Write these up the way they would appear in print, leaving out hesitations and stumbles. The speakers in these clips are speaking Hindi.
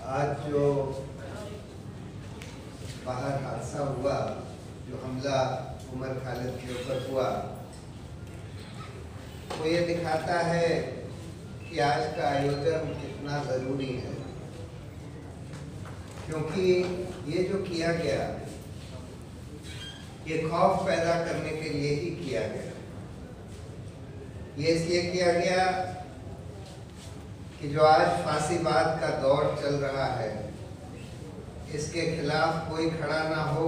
आज जो बाहर हादसा हुआ, जो हमला उमर खालिद के ऊपर हुआ, वो ये दिखाता है कि आज का आयोजन कितना ज़रूरी है, क्योंकि ये जो किया गया ये खौफ पैदा करने के लिए ही किया गया। ये इसलिए किया गया कि जो आज फांसीवाद का दौर चल रहा है, इसके खिलाफ कोई खड़ा ना हो,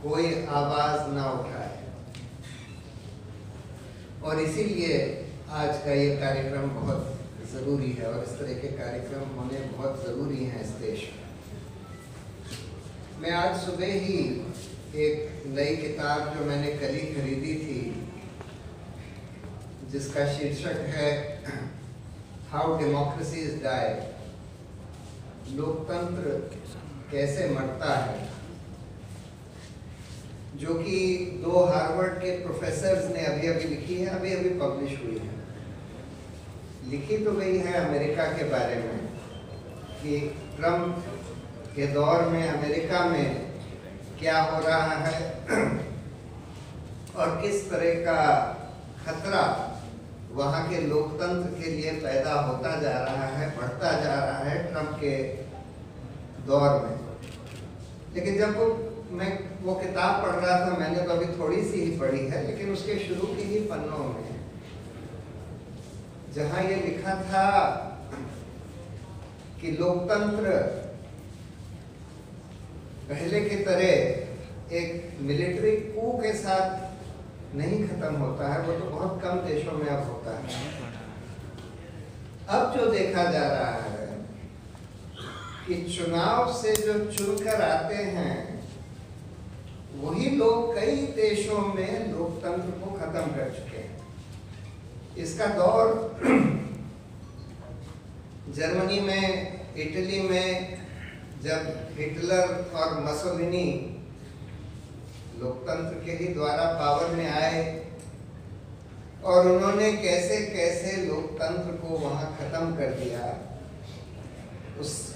कोई आवाज ना उठाए, और इसीलिए आज का ये कार्यक्रम बहुत ज़रूरी है और इस तरह के कार्यक्रम होने बहुत ज़रूरी हैं इस देश में। मैं आज सुबह ही एक नई किताब जो मैंने कल ही खरीदी थी, जिसका शीर्षक है हाउ डेमोक्रेसीज डाई, लोकतंत्र कैसे मरता है, जो कि 2 हार्वर्ड के प्रोफेसर्स ने अभी अभी लिखी है, अभी अभी पब्लिश हुई है। लिखी तो गई है अमेरिका के बारे में कि ट्रम्प के दौर में अमेरिका में क्या हो रहा है और किस तरह का खतरा वहाँ के लोकतंत्र के लिए पैदा होता जा रहा है, बढ़ता जा रहा है ट्रम्प के दौर में। लेकिन जब मैं वो किताब पढ़ रहा था, मैंने तो अभी थोड़ी सी ही पढ़ी है, लेकिन उसके शुरू के ही पन्नों में जहाँ ये लिखा था कि लोकतंत्र पहले की तरह एक मिलिट्री कू के साथ नहीं खत्म होता है, वो तो बहुत कम देशों में अब होता है। अब जो देखा जा रहा है कि चुनाव से जो चुनकर आते हैं वही लोग कई देशों में लोकतंत्र को खत्म कर चुके हैं। इसका दौर जर्मनी में, इटली में, जब हिटलर और मसोलिनी लोकतंत्र के ही द्वारा पावर में आए और उन्होंने कैसे कैसे लोकतंत्र को वहां खत्म कर दिया,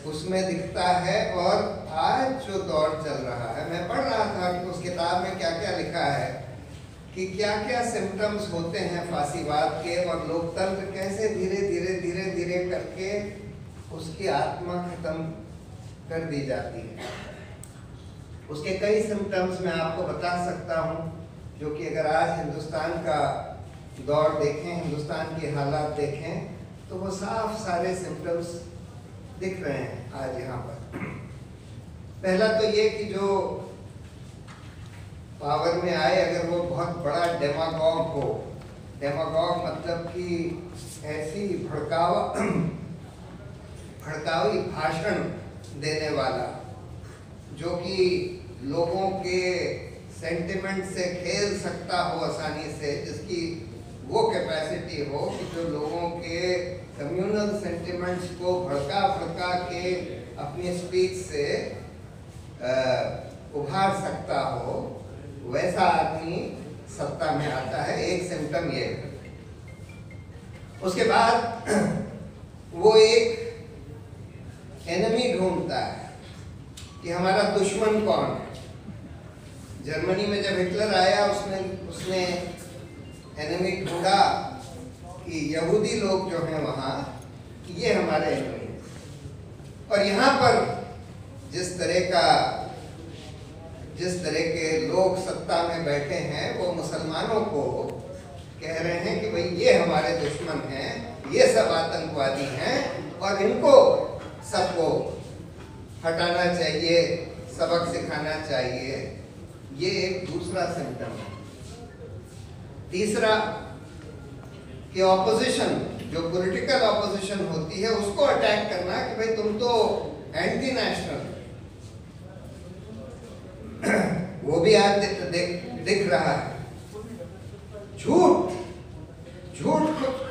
उसमें दिखता है। और आज जो दौर चल रहा है, मैं पढ़ रहा था कि उस किताब में क्या क्या लिखा है कि क्या क्या सिम्टम्स होते हैं फांसीवाद के, और लोकतंत्र कैसे धीरे धीरे धीरे धीरे करके उसकी आत्मा खत्म कर दी जाती है। उसके कई सिम्टम्स मैं आपको बता सकता हूँ, जो कि अगर आज हिंदुस्तान का दौर देखें, हिंदुस्तान की हालात देखें, तो वो साफ सारे सिम्टम्स दिख रहे हैं आज यहाँ पर। पहला तो ये कि जो पावर में आए, अगर वो बहुत बड़ा डेमागॉग हो, डेमागॉग मतलब कि ऐसी भड़कावी भाषण देने वाला, जो कि लोगों के सेंटिमेंट से खेल सकता हो आसानी से, जिसकी वो कैपेसिटी हो कि जो लोगों के कम्युनल सेंटिमेंट्स को भड़का के अपनी स्पीच से उभार सकता हो, वैसा आदमी सत्ता में आता है। एक सिम्टम ये है। उसके बाद वो एक एनिमी ढूंढता है कि हमारा दुश्मन कौन है। जर्मनी में जब हिटलर आया, उसने एनिमी ढूंढा कि यहूदी लोग जो हैं वहाँ, ये हमारे एनिमी हैं। और यहाँ पर जिस तरह के लोग सत्ता में बैठे हैं, वो मुसलमानों को कह रहे हैं कि भाई ये हमारे दुश्मन हैं, ये सब आतंकवादी हैं और इनको सबको हटाना चाहिए, सबक सिखाना चाहिए। ये एक दूसरा सिम्टम है। तीसरा कि ऑपोजिशन, जो पॉलिटिकल ऑपोजिशन होती है, उसको अटैक करना कि भाई तुम तो एंटी नेशनल, वो भी आज दिख रहा है। झूठ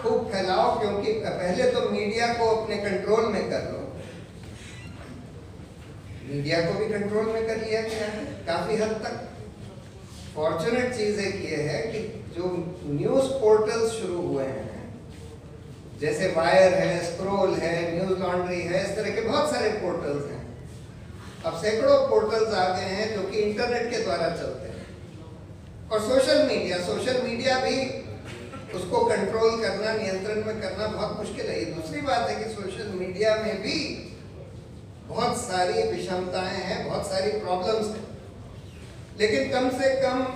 खूब फैलाओ, क्योंकि पहले तो मीडिया को अपने कंट्रोल में कर लो। मीडिया को भी कंट्रोल में कर लिया गया है काफी हद तक। फॉर्चुनेट चीज एक ये है कि जो न्यूज पोर्टल्स शुरू हुए हैं जैसे वायर है, स्क्रोल है, न्यूज लॉन्ड्री है, इस तरह के बहुत सारे पोर्टल्स हैं। अब सैकड़ों पोर्टल्स आ गए हैं जो कि इंटरनेट के द्वारा चलते हैं। और सोशल मीडिया भी उसको कंट्रोल करना, नियंत्रण में करना बहुत मुश्किल है। ये दूसरी बात है कि सोशल मीडिया में भी बहुत सारी विषमताएं हैं, बहुत सारी प्रॉब्लम्स हैं, लेकिन कम से कम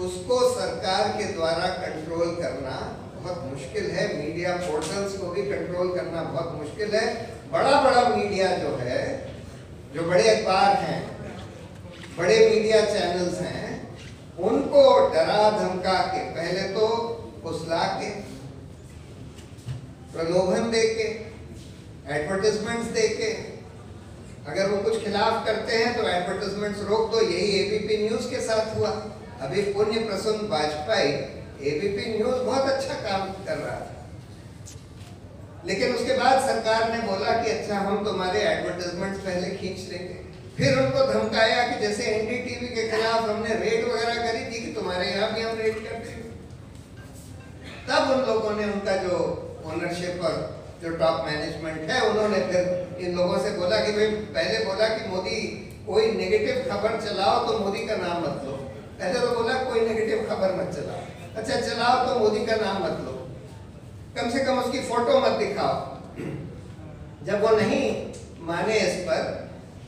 उसको सरकार के द्वारा कंट्रोल करना बहुत मुश्किल है। मीडिया पोर्टल्स को भी कंट्रोल करना बहुत मुश्किल है। बड़ा बड़ा मीडिया जो है, जो बड़े अखबार हैं, बड़े मीडिया चैनल्स हैं, उनको डरा धमका के, पहले तो फुसला के, प्रलोभन दे के, एडवर्टाइजमेंट्स दे के, अगर वो कुछ खिलाफ करते हैं तो एडवर्टाइजमेंट्स रोक दो। यही एबीपी न्यूज के साथ हुआ। अभी पुण्य प्रसून वाजपेयी, एबीपी न्यूज बहुत अच्छा काम कर रहा था, लेकिन उसके बाद सरकार ने बोला कि अच्छा हम तुम्हारे एडवर्टाइजमेंट्स पहले खींच लेंगे। फिर उनको धमकाया कि जैसे एनडीटीवी के खिलाफ हमने रेड वगैरह करी थी कि तुम्हारे यहाँ भी हम रेड कर देंगे। तब उन लोगों ने, उनका जो ओनरशिप और जो टॉप मैनेजमेंट है, उन्होंने फिर इन लोगों से बोला कि भाई, पहले बोला कि मोदी कोई नेगेटिव खबर चलाओ तो मोदी का नाम मत लो। पहले तो बोला कोई नेगेटिव खबर मत चलाओ, अच्छा चलाओ तो मोदी का नाम मत लो, कम से कम उसकी फोटो मत दिखाओ। जब वो नहीं माने इस पर,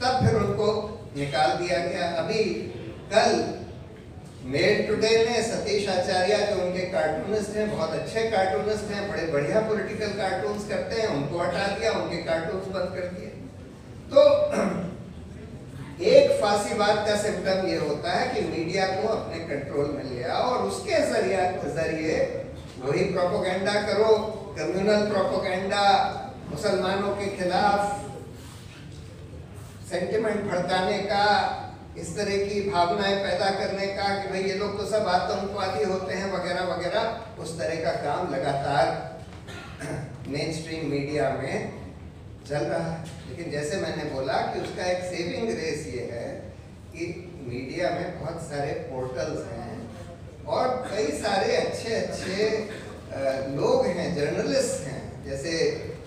तब फिर उनको निकाल दिया गया। अभी कल मेल टुडे ने सतीश आचार्य, जो उनके कार्टूनिस्ट हैं, बहुत अच्छे कार्टूनिस्ट हैं, बड़े बढ़िया पॉलिटिकल कार्टून्स करते हैं, उनको हटा दिया, उनके कार्टून्स बंद कर दिए। तो एक फासीबाद का सिम्टम ये होता है कि मीडिया को अपने कंट्रोल में ले आओ और उसके जरिए वही प्रोपोगेंडा करो, कम्युनल प्रोपोगेंडा, मुसलमानों के खिलाफ सेंटिमेंट भड़काने का, इस तरह की भावनाएं पैदा करने का कि भाई ये लोग तो सब आतंकवादी होते हैं वगैरह वगैरह। उस तरह का काम लगातार मेन स्ट्रीम मीडिया में चल रहा है। लेकिन जैसे मैंने बोला कि उसका एक सेविंग ग्रेस ये है कि मीडिया में बहुत सारे पोर्टल्स हैं और कई सारे अच्छे अच्छे लोग हैं, जर्नलिस्ट हैं। जैसे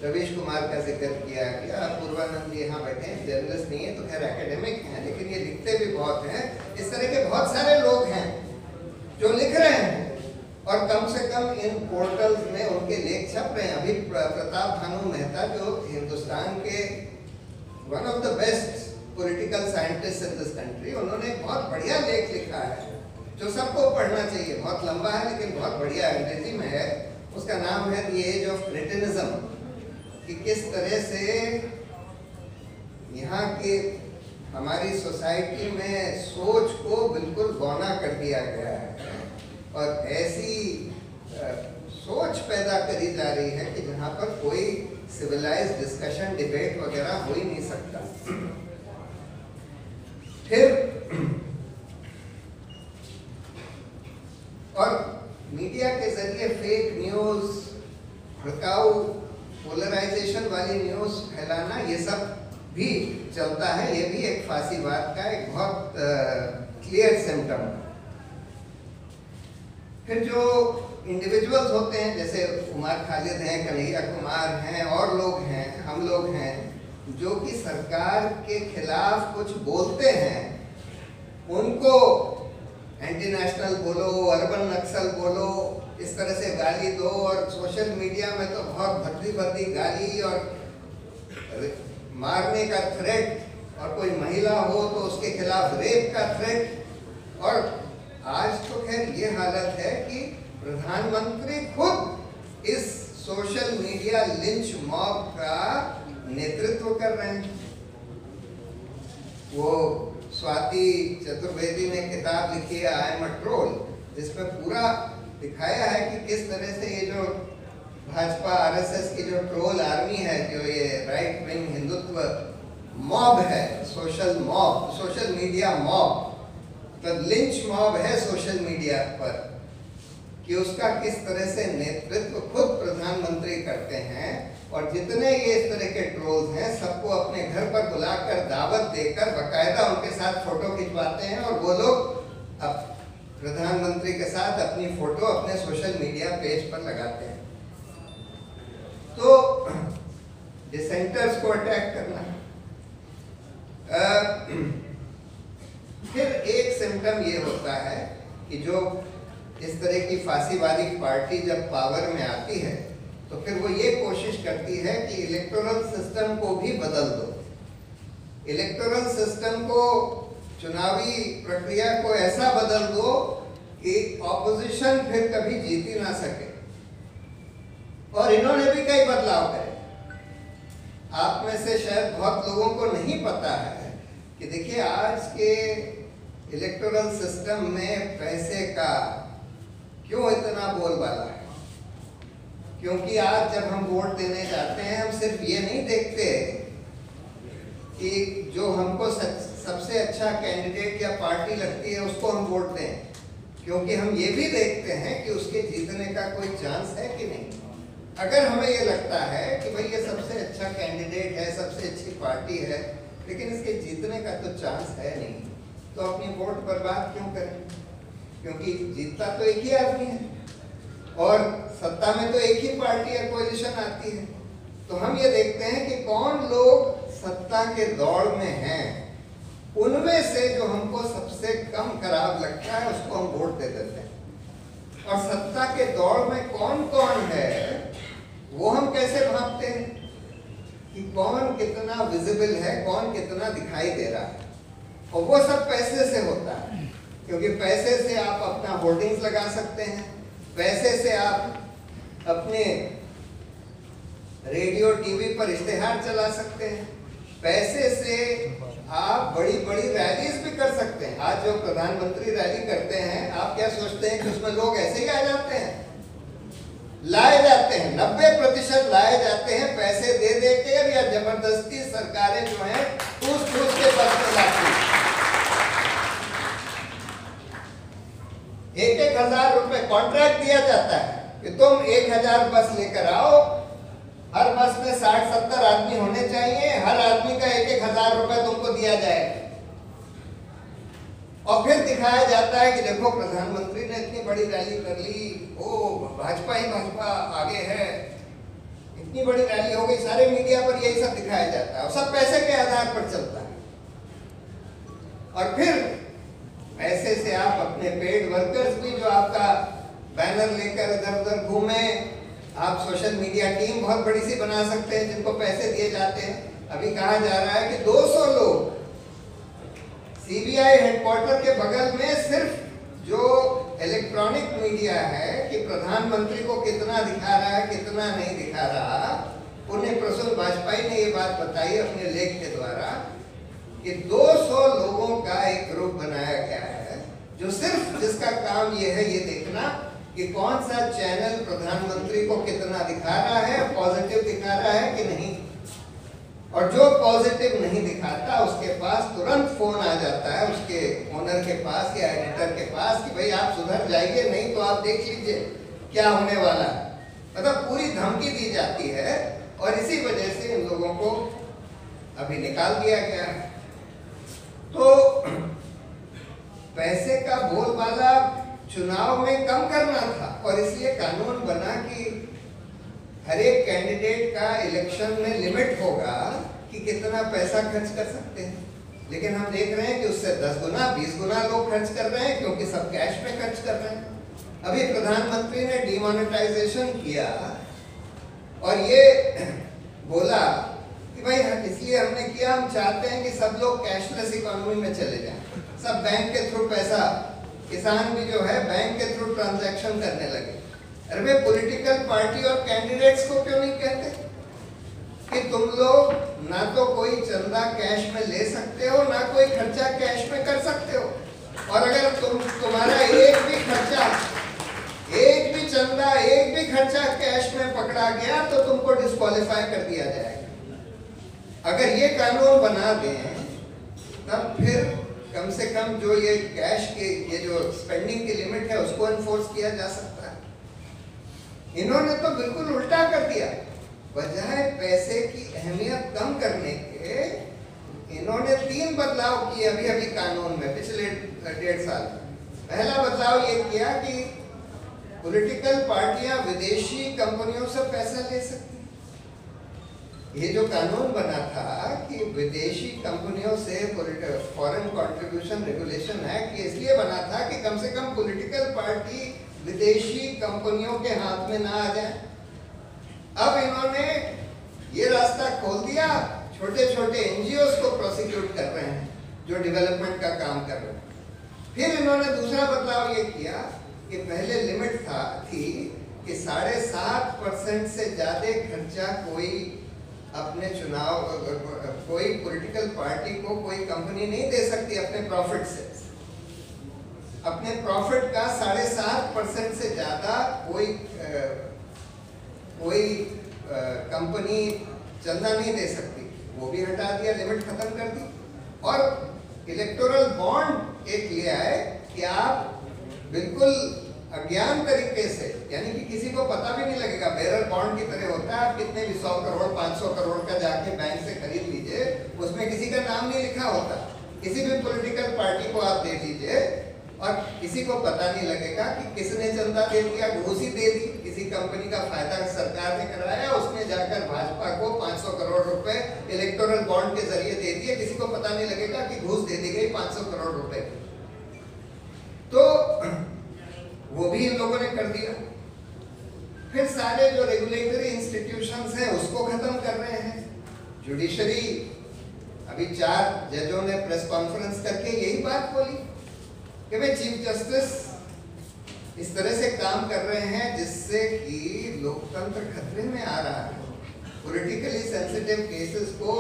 रवीश कुमार का जिक्र किया गया, पूर्वानंद जी यहाँ बैठे हैं, जर्नलिस्ट नहीं है तो खैर एकेडमिक हैं, लेकिन ये लिखते भी बहुत हैं। इस तरह के बहुत सारे लोग हैं जो लिख रहे हैं और कम से कम इन पोर्टल्स में उनके लेख छप रहे हैं। अभी प्रताप भानु मेहता, जो हिंदुस्तान के one of the best political scientist in this country, उन्होंने एक बहुत बढ़िया लेख लिखा है जो सबको पढ़ना चाहिए। बहुत लंबा है लेकिन बहुत बढ़िया, अंग्रेजी में है। उसका नाम है द एज ऑफ क्रिटिनिज्म, कि किस तरह से यहाँ के हमारी सोसाइटी में सोच को बिल्कुल बौना कर दिया गया है और ऐसी सोच पैदा करी जा रही है कि जहाँ पर कोई सिविलाइज्ड डिस्कशन, डिबेट वगैरह हो ही नहीं सकता। फिर और मीडिया के जरिए फेक न्यूज, भड़काऊ, पोलराइजेशन वाली न्यूज फैलाना, ये सब भी चलता है। ये भी एक फासीवाद का एक बहुत क्लियर सिम्टम है। फिर जो इंडिविजुअल्स होते हैं, जैसे उमर खालिद हैं, कन्हैया कुमार हैं और लोग हैं, हम लोग हैं, जो कि सरकार के खिलाफ कुछ बोलते हैं, उनको एंटी नेशनल बोलो, अर्बन नक्सल बोलो, इस तरह से गाली दो। और सोशल मीडिया में तो बहुत भद्दी भद्दी गाली और मारने का थ्रेट, और कोई महिला हो तो उसके खिलाफ रेप का थ्रेट। और आज तो खैर ये हालत है कि प्रधानमंत्री खुद इस सोशल मीडिया लिंच मॉब का नेतृत्व कर रहे हैं। वो स्वाति चतुर्वेदी ने किताब लिखी है आई एम अ ट्रोल, जिसमें पूरा दिखाया है कि किस तरह से ये जो भाजपा आरएसएस की जो ट्रोल आर्मी है, जो ये राइट विंग हिंदुत्व मॉब है, social mob, social media mob, तो लिंच मॉब है सोशल मीडिया पर, कि उसका किस तरह से नेतृत्व खुद प्रधानमंत्री करते हैं। और जितने ये इस तरह के ट्रोल्स हैं, सबको अपने घर पर बुलाकर दावत देकर बाकायदा उनके साथ फोटो खिंचवाते हैं और वो लोग अब प्रधानमंत्री के साथ अपनी फोटो अपने सोशल मीडिया पेज पर लगाते हैं। डिसेंटर्स को अटैक करना। फिर एक सिम्टम ये होता है कि जो इस तरह की फासीवादी पार्टी जब पावर में आती है तो फिर वो ये कोशिश करती है कि इलेक्टोरल सिस्टम को भी बदल दो, इलेक्टोरल सिस्टम को, चुनावी प्रक्रिया को ऐसा बदल दो कि ऑपोजिशन फिर कभी जीत ही ना सके। और इन्होंने भी कई बदलाव करे। आप में से शायद बहुत लोगों को नहीं पता है कि देखिए आज के इलेक्टोरल सिस्टम में पैसे का क्यों इतना बोलबाला है। क्योंकि आज जब हम वोट देने जाते हैं हम सिर्फ ये नहीं देखते कि जो हमको सबसे अच्छा कैंडिडेट या पार्टी लगती है उसको हम वोट दें, क्योंकि हम ये भी देखते हैं कि उसके जीतने का कोई चांस है कि नहीं। अगर हमें ये लगता है कि भाई ये सबसे अच्छा कैंडिडेट है, सबसे अच्छी पार्टी है, लेकिन इसके जीतने का तो चांस है नहीं, तो अपनी वोट बर्बाद क्यों करें? क्योंकि जीतता तो एक ही आदमी है और सत्ता में तो एक ही पार्टी या कोalition आती है। तो हम ये देखते हैं कि कौन लोग सत्ता के दौड़ में हैं, उनमें से जो हमको सबसे कम खराब लगता है उसको हम वोट दे देते हैं। और सत्ता के दौड़ में कौन कौन है वो हम कैसे भांपते हैं कि कौन कितना विजिबल है, कौन कितना दिखाई दे रहा है। और वो सब पैसे से होता है, क्योंकि पैसे से आप अपना होर्डिंग्स लगा सकते हैं, पैसे से आप अपने रेडियो टीवी पर इश्तेहार चला सकते हैं, पैसे से आप बड़ी बड़ी रैलीज भी कर सकते हैं। आज जो प्रधानमंत्री रैली करते हैं, आप क्या सोचते हैं कि उसमें लोग ऐसे ही आ जाते हैं? लाए जाते हैं, 90% लाए जाते हैं पैसे दे दे के या जबरदस्ती सरकारें जो हैं ठूस के बस में लाती हैं। 1,000 रुपए कॉन्ट्रैक्ट दिया जाता है कि तुम 1,000 बस लेकर आओ, हर बस में 60-70 आदमी होने चाहिए, हर आदमी का 1,000 रुपए तुमको दिया जाएगा। और फिर दिखाया जाता है कि देखो प्रधानमंत्री ने इतनी बड़ी रैली कर ली, ओ भाजपा ही भाजपा आगे है, इतनी बड़ी रैली हो गई, सारे मीडिया पर यही सब दिखाया जाता है और सब पैसे के आधार पर चलता है। और फिर पैसे से आप अपने पेड वर्कर्स भी जो आपका बैनर लेकर इधर उधर घूमे, आप सोशल मीडिया टीम बहुत बड़ी सी बना सकते हैं जिनको पैसे दिए जाते हैं। अभी कहा जा रहा है कि 200 लोग सीबीआई हेडक्वार्टर के बगल में सिर्फ जो इलेक्ट्रॉनिक मीडिया है कि प्रधानमंत्री को कितना दिखा रहा है कितना नहीं दिखा रहा, पुण्य प्रसून वाजपेयी ने ये बात बताई अपने लेख के द्वारा कि 200 लोगों का एक ग्रुप बनाया गया है जो सिर्फ जिसका काम ये है ये देखना कि कौन सा चैनल प्रधानमंत्री को कितना दिखा रहा है, पॉजिटिव दिखा रहा है कि नहीं। और जो पॉजिटिव नहीं दिखाता उसके पास तुरंत फोन आ जाता है उसके ओनर के पास या एडिटर के पास कि भाई आप सुधर जाइए, नहीं तो आप देख लीजिए क्या होने वाला है। मतलब पूरी धमकी दी जाती है और इसी वजह से इन लोगों को अभी निकाल दिया गया है। तो पैसे का बोलबाला चुनाव में कम करना था और इसलिए कानून बना कि हर एक कैंडिडेट का इलेक्शन में लिमिट होगा कि कितना पैसा खर्च कर सकते हैं। लेकिन हम देख रहे हैं कि उससे 10 गुना 20 गुना लोग खर्च कर रहे हैं, क्योंकि सब कैश में खर्च कर रहे हैं। अभी प्रधानमंत्री ने डिमोनेटाइजेशन किया और ये बोला कि भाई इसलिए हमने किया, हम चाहते हैं कि सब लोग कैशलेस इकोनॉमी में चले जाएं, सब बैंक के थ्रू पैसा, किसान भी जो है बैंक के थ्रू ट्रांजैक्शन करने लगे। अरे भाई पॉलिटिकल पार्टी और कैंडिडेट्स को क्यों नहीं कहते कि तुम लोग ना तो कोई चंदा कैश में ले सकते हो ना कोई खर्चा कैश में कर सकते हो, और अगर तुम्हारा एक भी खर्चा, एक भी चंदा, एक भी खर्चा कैश में पकड़ा गया तो तुमको डिस्क्वालीफाई कर दिया जाएगा। अगर ये कानून बना दें तब फिर कम से कम जो ये कैश के ये जो स्पेंडिंग की लिमिट है उसको एनफोर्स किया जा सकता है। इन्होंने तो बिल्कुल उल्टा कर दिया, बजाय पैसे की अहमियत कम करने के इन्होंने 3 बदलाव किए अभी अभी कानून में पिछले 1.5 साल में। पहला बदलाव ये किया कि पॉलिटिकल पार्टियां विदेशी कंपनियों से पैसा ले सकती हैं। ये जो कानून बना था कि विदेशी कंपनियों से फॉरेन कंट्रीब्यूशन रेगुलेशन एक्ट, ये इसलिए बना था कि कम से कम पॉलिटिकल पार्टी विदेशी कंपनियों के हाथ में ना आ जाए। अब इन्होंने ये रास्ता खोल दिया, छोटे छोटे एनजीओस को प्रोसिक्यूट कर रहे हैं जो डेवलपमेंट का काम कर रहे हैं। फिर इन्होंने दूसरा बदलाव ये किया कि पहले लिमिट थी कि 7.5% से ज्यादा खर्चा कोई अपने चुनाव, कोई पॉलिटिकल पार्टी को कोई कंपनी नहीं दे सकती अपने प्रॉफिट से। अपने प्रॉफिट का 7.5% से ज्यादा कोई कंपनी चंदा नहीं दे सकती, वो भी हटा दिया, लिमिट खत्म कर दी। और इलेक्टोरल बॉन्ड एक ले आए कि आप बिल्कुल अज्ञान तरीके से, यानी कि किसी को पता भी नहीं लगेगा, बेरर बॉन्ड की तरह होता है, आप कितने भी 100 करोड़ 500 करोड़ का जाके बैंक से खरीद लीजिए, उसमें किसी का नाम नहीं लिखा होता। किसी भी पॉलिटिकल पार्टी को आप दे दीजिए और किसी को पता नहीं लगेगा कि किसने चंदा दे दिया, घूस ही दे दी, किसी कंपनी का फायदा सरकार ने कराया, उसने जाकर भाजपा को 500 करोड़ रुपए इलेक्टोरल बॉन्ड के जरिए दे दिए, किसी को पता नहीं लगेगा कि घूस दे दी गई 500 करोड़ रुपए। तो वो भी इन लोगों ने कर दिया। फिर सारे जो रेगुलेटरी इंस्टीट्यूशंस हैं उसको खत्म कर रहे हैं। जुडिशरी, अभी 4 जजों ने प्रेस कॉन्फ्रेंस करके यही बात बोली कि भाई चीफ जस्टिस इस तरह से काम कर रहे हैं जिससे कि लोकतंत्र खतरे में आ रहा है। पॉलिटिकली सेंसिटिव केसेस को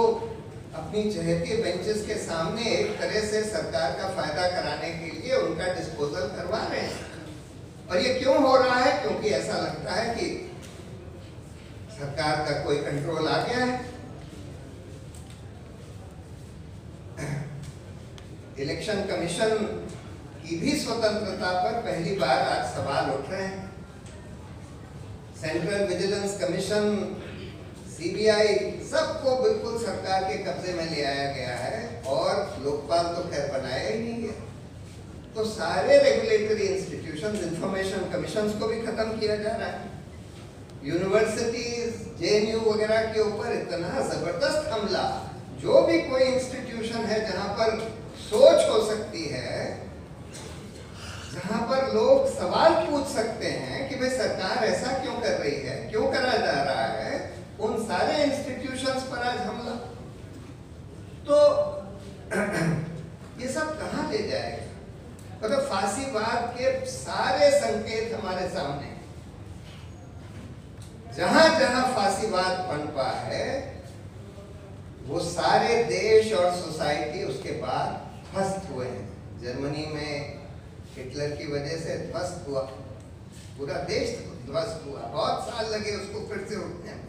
अपनी चहेती बेंचेस के सामने एक तरह से सरकार का फायदा कराने के लिए उनका डिस्पोजल करवा रहे हैं। और ये क्यों हो रहा है? क्योंकि ऐसा लगता है कि सरकार का कोई कंट्रोल आ गया है। इलेक्शन कमीशन की भी स्वतंत्रता पर पहली बार आज सवाल उठ रहे हैं। सेंट्रल विजिलेंस कमीशन, सीबीआई, सबको बिल्कुल सरकार के कब्जे में ले आया गया है और लोकपाल तो खैर बनाया ही नहीं है। तो सारे रेगुलेटरी इंस्टीट्यूशंस, इंफॉर्मेशन कमीशंस को भी खत्म किया जा रहा है। यूनिवर्सिटीज, जेएनयू वगैरह के ऊपर इतना जबरदस्त हमला, जो भी कोई इंस्टीट्यूशन है जहां पर सोच हो सकती है, जहां पर लोग सवाल पूछ सकते हैं कि भाई सरकार ऐसा क्यों कर रही है, क्यों करा जा रहा है, उन सारे इंस्टीट्यूशंस पर आज हमला। तो ये सब कहां ले जाएगा? मतलब फांसीवाद के सारे संकेत हमारे सामने, जहां जहां फांसीवाद पनपा है वो सारे देश और सोसाइटी उसके बाद ध्वस्त हुए हैं। जर्मनी में हिटलर की वजह से ध्वस्त हुआ, पूरा देश ध्वस्त हुआ, बहुत साल लगे उसको फिर से उठने में।